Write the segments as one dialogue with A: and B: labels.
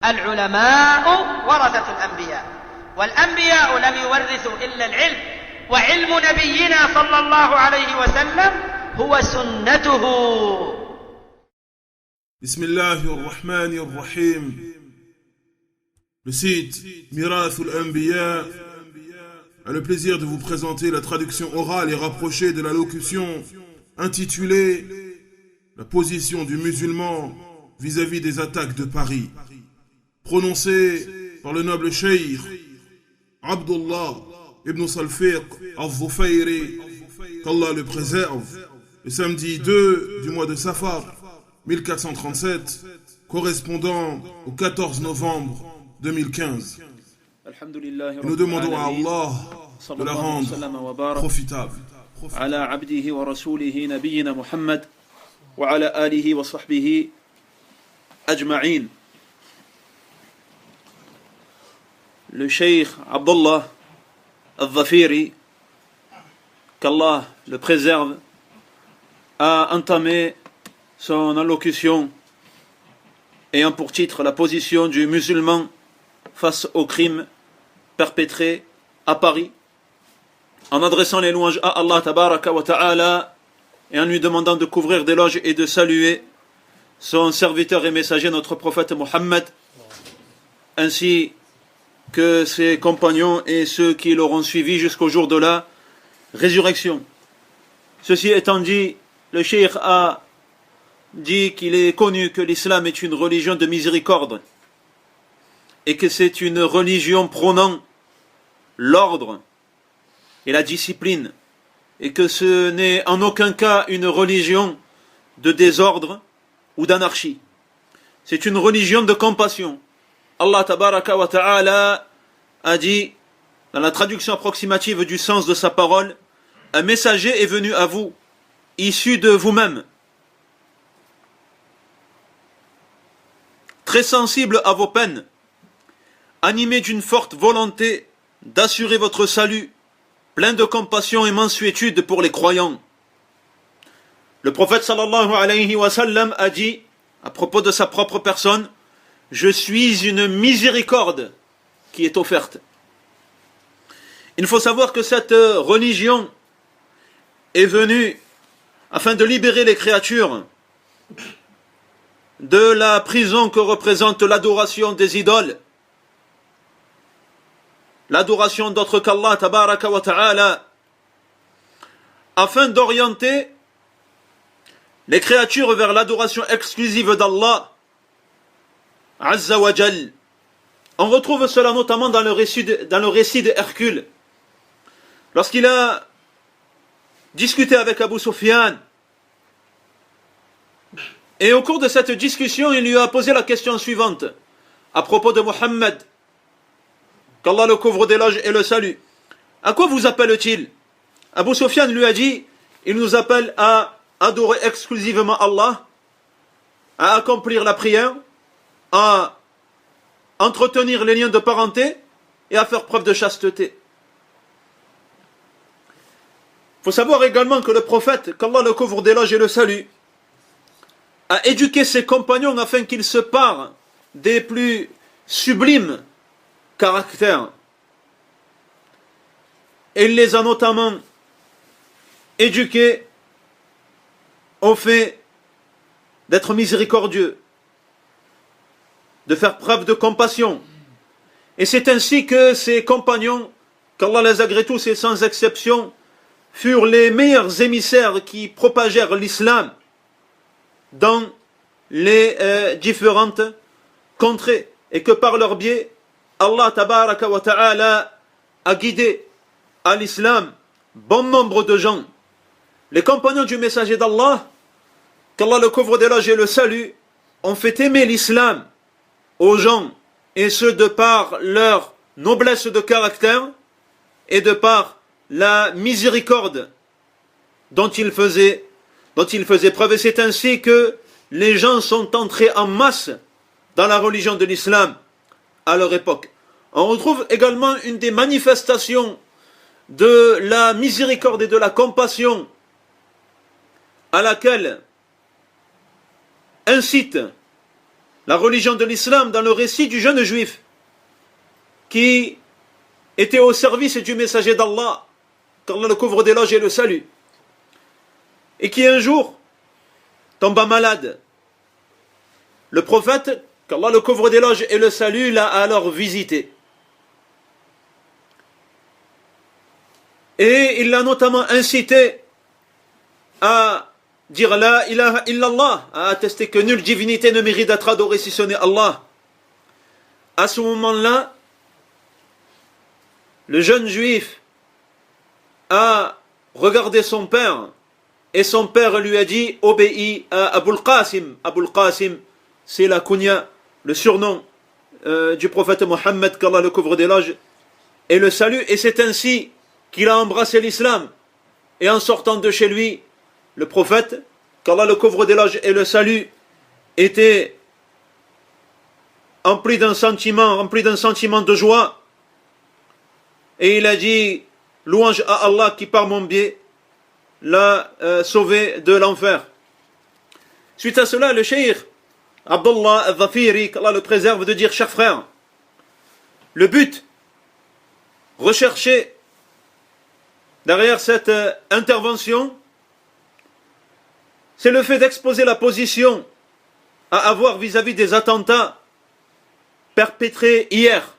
A: العلماء ورثة الأنبياء والأنبياء لم يورثوا إلا العلم وعلم نبينا صلى الله عليه وسلم هو سنته.
B: بسم الله الرحمن الرحيم. Le site Mirath al-Anbiya a le plaisir de vous présenter la traduction orale et rapprochée de la locution intitulée La position du musulman vis-à-vis des attaques de Paris, prononcée par le noble cheikh Abdullah ibn Salfiq al-Zufayri, qu'Allah le préserve, le samedi 2 du mois de Safar 1437, correspondant au 14 novembre 2015. Et nous demandons à Allah de la rendre profitable.
C: على عبده ورسوله نبينا محمد وعلى آله وصحبه أجمعين. Le cheikh Abdullah al-Zafiri, qu'Allah le préserve, a entamé son allocution ayant pour titre la position du musulman face aux crimes perpétrés à Paris, en adressant les louanges à Allah tabaraka wa ta'ala et en lui demandant de couvrir d'éloges et de saluer son serviteur et messager, notre prophète Mohammed, ainsi que ses compagnons et ceux qui l'auront suivi jusqu'au jour de la résurrection. Ceci étant dit, le cheikh a dit qu'il est connu que l'islam est une religion de miséricorde et que c'est une religion prônant l'ordre et la discipline, et que ce n'est en aucun cas une religion de désordre ou d'anarchie. C'est une religion de compassion. Allah tabaraka wa ta'ala a dit, dans la traduction approximative du sens de sa parole, un messager est venu à vous, issu de vous-même, très sensible à vos peines, animé d'une forte volonté d'assurer votre salut, plein de compassion et mansuétude pour les croyants. Le prophète sallallahu alayhi wa sallam a dit, à propos de sa propre personne, « Je suis une miséricorde qui est offerte ». Il faut savoir que cette religion est venue afin de libérer les créatures de la prison que représente l'adoration des idoles, l'adoration d'autres qu'Allah tabaraka wa ta'ala, afin d'orienter les créatures vers l'adoration exclusive d'Allah Azza wa Jal. On retrouve cela notamment dans le récit de Hercule, lorsqu'il a discuté avec Abu Sufyan, et au cours de cette discussion il lui a posé la question suivante à propos de Mohammed, qu'Allah le couvre d'éloges et le salue. À quoi vous appelle-t-il? Abu Sufyan lui a dit, il nous appelle à adorer exclusivement Allah, à accomplir la prière, à entretenir les liens de parenté et à faire preuve de chasteté. Il faut savoir également que le prophète, qu'Allah le couvre d'éloges et le salue, a éduqué ses compagnons afin qu'ils se parent des plus sublimes caractère. Et il les a notamment éduqués au fait d'être miséricordieux, de faire preuve de compassion. Et c'est ainsi que ses compagnons, qu'Allah les agrée tous et sans exception, furent les meilleurs émissaires qui propagèrent l'islam dans les différentes contrées, et que par leur biais Allah tabaraka wa ta'ala a guidé à l'islam bon nombre de gens. Les compagnons du messager d'Allah, qu'Allah le couvre d'éloges et le salue, ont fait aimer l'islam aux gens, et ce de par leur noblesse de caractère et de par la miséricorde dont ils faisaient preuve. Et c'est ainsi que les gens sont entrés en masse dans la religion de l'islam à leur époque. On retrouve également une des manifestations de la miséricorde et de la compassion à laquelle incite la religion de l'islam dans le récit du jeune juif qui était au service du messager d'Allah, qu'Allah le couvre d'éloges et le salue, et qui un jour tomba malade. Le prophète, qu'Allah le couvre d'éloges et le salue, l'a alors visité. Et il l'a notamment incité à dire la ilaha illallah, à attester que nulle divinité ne mérite d'être adorée si ce n'est Allah. À ce moment-là, le jeune juif a regardé son père et son père lui a dit obéis à Abul Qasim. Abul Qasim, c'est la kunya, le surnom du prophète Mohammed, qu'Allah le couvre d'éloges et le salue, et c'est ainsi qu'il a embrassé l'islam. Et en sortant de chez lui, le prophète, qu'Allah le couvre d'éloges et le salue, était rempli d'un sentiment de joie, et il a dit louange à Allah qui par mon biais l'a sauvé de l'enfer. Suite à cela, le cheikh Abdullah al-Dhafiri, qu'Allah le préserve, de dire: chers frères, le but recherché derrière cette intervention, c'est le fait d'exposer la position à avoir vis-à-vis des attentats perpétrés hier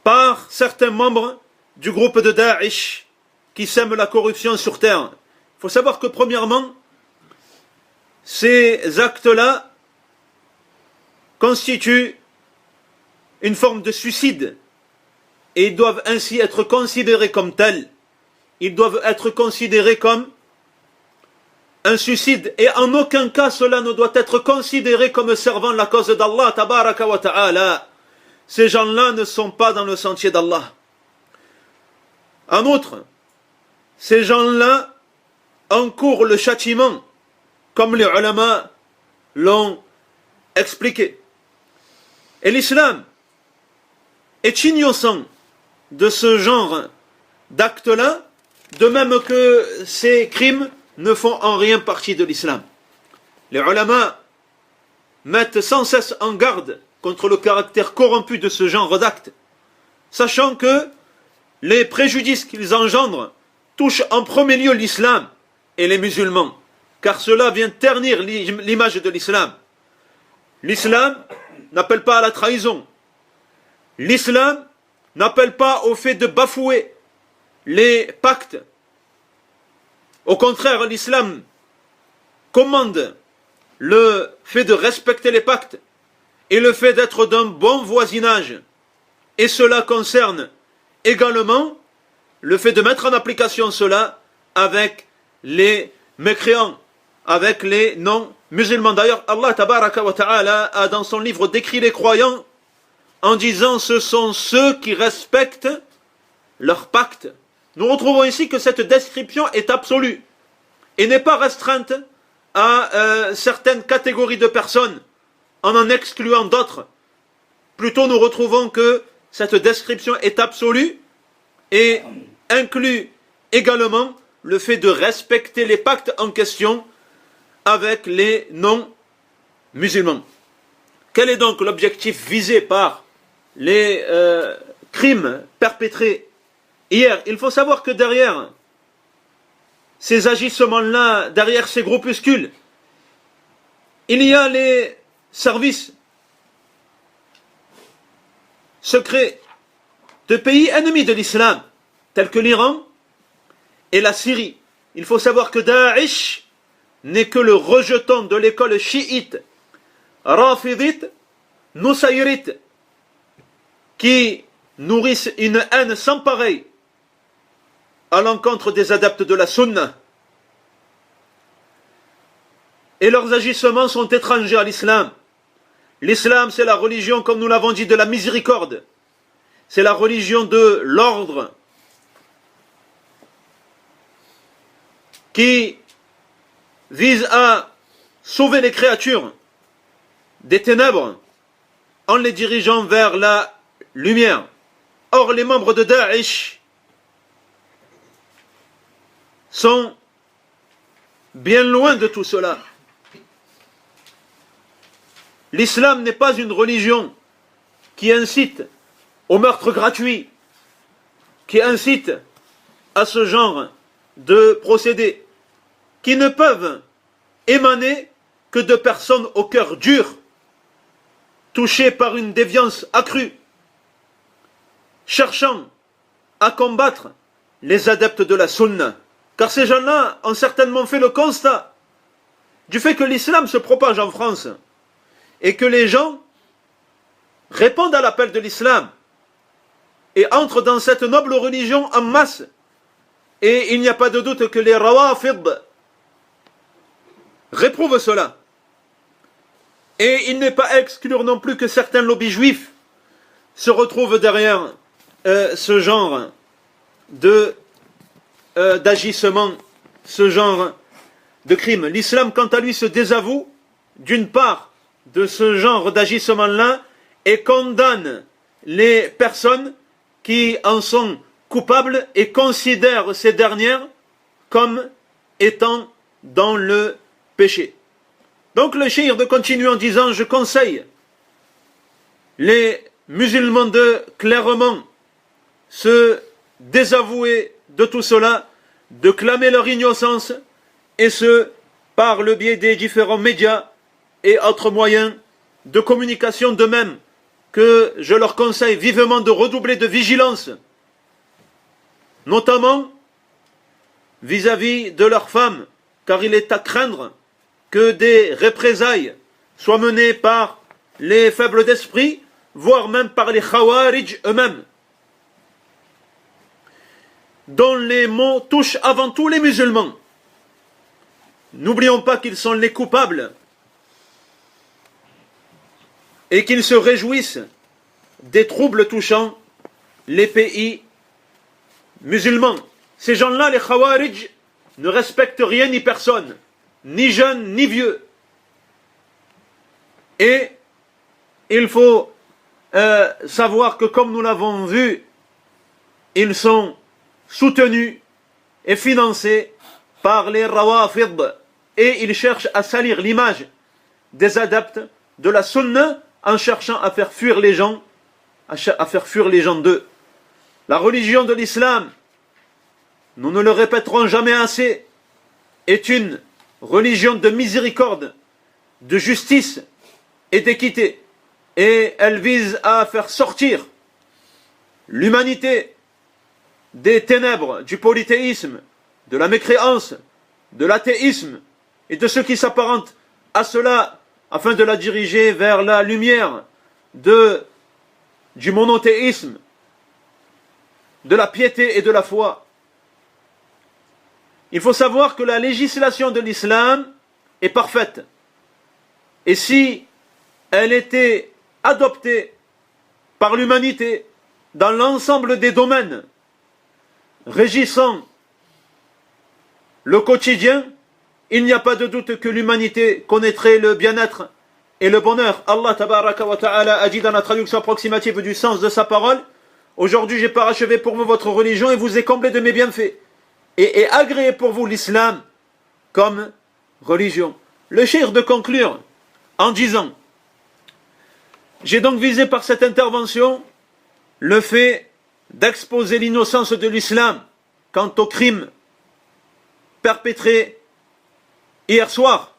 C: par certains membres du groupe de Daesh qui sèment la corruption sur terre. Il faut savoir que premièrement, ces actes-là constituent une forme de suicide et ils doivent ainsi être considérés comme tels. Ils doivent être considérés comme un suicide, et en aucun cas cela ne doit être considéré comme servant la cause d'Allah tabaraka wa ta'ala. Ces gens-là ne sont pas dans le sentier d'Allah. En outre, ces gens-là encourent le châtiment, comme les ulama l'ont expliqué. Et l'islam est innocent de ce genre d'actes-là, de même que ces crimes ne font en rien partie de l'islam. Les ulama mettent sans cesse en garde contre le caractère corrompu de ce genre d'actes, sachant que les préjudices qu'ils engendrent touchent en premier lieu l'islam et les musulmans, car cela vient ternir l'image de l'islam. L'islam n'appelle pas à la trahison. L'islam n'appelle pas au fait de bafouer les pactes. Au contraire, l'islam commande le fait de respecter les pactes et le fait d'être d'un bon voisinage. Et cela concerne également le fait de mettre en application cela avec les mécréants, avec les non-musulmans. D'ailleurs, Allah tabaraka wa ta'ala a dans son livre décrit les croyants en disant: ce sont ceux qui respectent leurs pactes. Nous retrouvons ici que cette description est absolue et n'est pas restreinte à certaines catégories de personnes en excluant d'autres. Plutôt, nous retrouvons que cette description est absolue et inclut également le fait de respecter les pactes en question avec les non-musulmans. Quel est donc l'objectif visé par les crimes perpétrés hier? Il faut savoir que derrière ces agissements-là, derrière ces groupuscules, il y a les services secrets de pays ennemis de l'islam, tels que l'Iran et la Syrie. Il faut savoir que Daesh n'est que le rejeton de l'école chiite, rafidite, nusayrite, qui nourrissent une haine sans pareille à l'encontre des adeptes de la sunna. Et leurs agissements sont étrangers à l'islam. L'islam, c'est la religion, comme nous l'avons dit, de la miséricorde. C'est la religion de l'ordre qui vise à sauver les créatures des ténèbres en les dirigeant vers la lumière. Or, les membres de Daesh sont bien loin de tout cela. L'islam n'est pas une religion qui incite au meurtre gratuit, qui incite à ce genre de procédés, qui ne peuvent émaner que de personnes au cœur dur, touchées par une déviance accrue, cherchant à combattre les adeptes de la sunna. Car ces gens-là ont certainement fait le constat du fait que l'islam se propage en France et que les gens répondent à l'appel de l'islam et entrent dans cette noble religion en masse. Et il n'y a pas de doute que les rawafid réprouvent cela. Et il n'est pas à exclure non plus que certains lobbies juifs se retrouvent derrière ce genre d'agissement, ce genre de crime. L'islam, quant à lui, se désavoue d'une part de ce genre d'agissement-là et condamne les personnes qui en sont coupables et considère ces dernières comme étant dans le péché. Donc le cheikh de continuer en disant: je conseille les musulmans de clairement se désavouer de tout cela, de clamer leur innocence, et ce par le biais des différents médias et autres moyens de communication, de même que je leur conseille vivement de redoubler de vigilance, notamment vis-à-vis de leurs femmes, car il est à craindre que des représailles soient menées par les faibles d'esprit, voire même par les khawarij eux-mêmes, dont les mots touchent avant tout les musulmans. N'oublions pas qu'ils sont les coupables et qu'ils se réjouissent des troubles touchant les pays musulmans. Ces gens-là, les khawarij, ne respectent rien ni personne, ni jeunes ni vieux. Et il faut savoir que, comme nous l'avons vu, ils sont soutenus et financés par les rawafid, et ils cherchent à salir l'image des adeptes de la sunna en cherchant à faire fuir les gens, d'eux. La religion de l'islam, nous ne le répéterons jamais assez, est une religion de miséricorde, de justice et d'équité, et elle vise à faire sortir l'humanité des ténèbres du polythéisme, de la mécréance, de l'athéisme et de ce qui s'apparente à cela, afin de la diriger vers la lumière du monothéisme, de la piété et de la foi. Il faut savoir que la législation de l'islam est parfaite. Et si elle était adoptée par l'humanité dans l'ensemble des domaines régissant le quotidien, il n'y a pas de doute que l'humanité connaîtrait le bien-être et le bonheur. Allah tabaraka wa ta'ala a dit dans la traduction approximative du sens de sa parole: aujourd'hui j'ai parachevé pour vous votre religion et vous ai comblé de mes bienfaits, et agréé pour vous l'islam comme religion. Le cheikh de conclure en disant: j'ai donc visé par cette intervention le fait d'exposer l'innocence de l'islam quant au crime perpétré hier soir,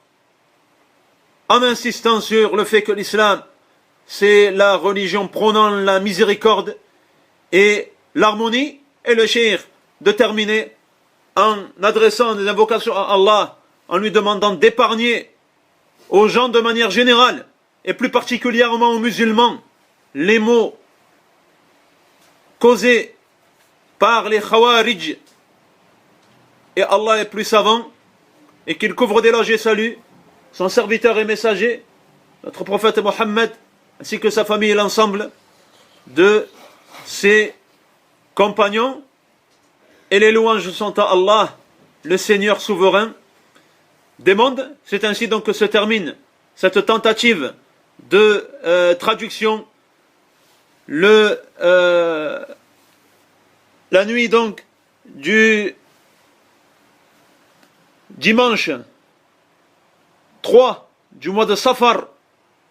C: en insistant sur le fait que l'islam, c'est la religion prônant la miséricorde et l'harmonie, et le cheikh de terminer en adressant des invocations à Allah, en lui demandant d'épargner aux gens de manière générale, et plus particulièrement aux musulmans, les maux causés par les khawarij. Et Allah est plus savant, et qu'il couvre d'éloges et salut son serviteur et messager, notre prophète Mohammed, ainsi que sa famille et l'ensemble de ses compagnons. Et les louanges sont à Allah, le Seigneur souverain des mondes. C'est ainsi donc que se termine cette tentative de traduction la nuit donc du dimanche 3 du mois de Safar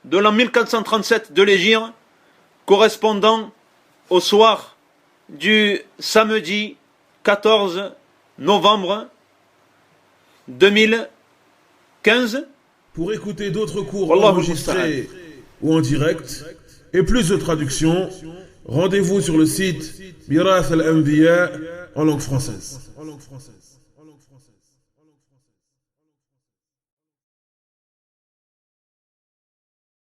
C: de l'an 1437 de l'Hégire, correspondant au soir du samedi 14 novembre 2015.
B: Pour écouter d'autres cours
C: Wallahu
B: enregistrés ou en direct et plus de traductions, rendez-vous sur le site Mirath al-Anbiya en langue française.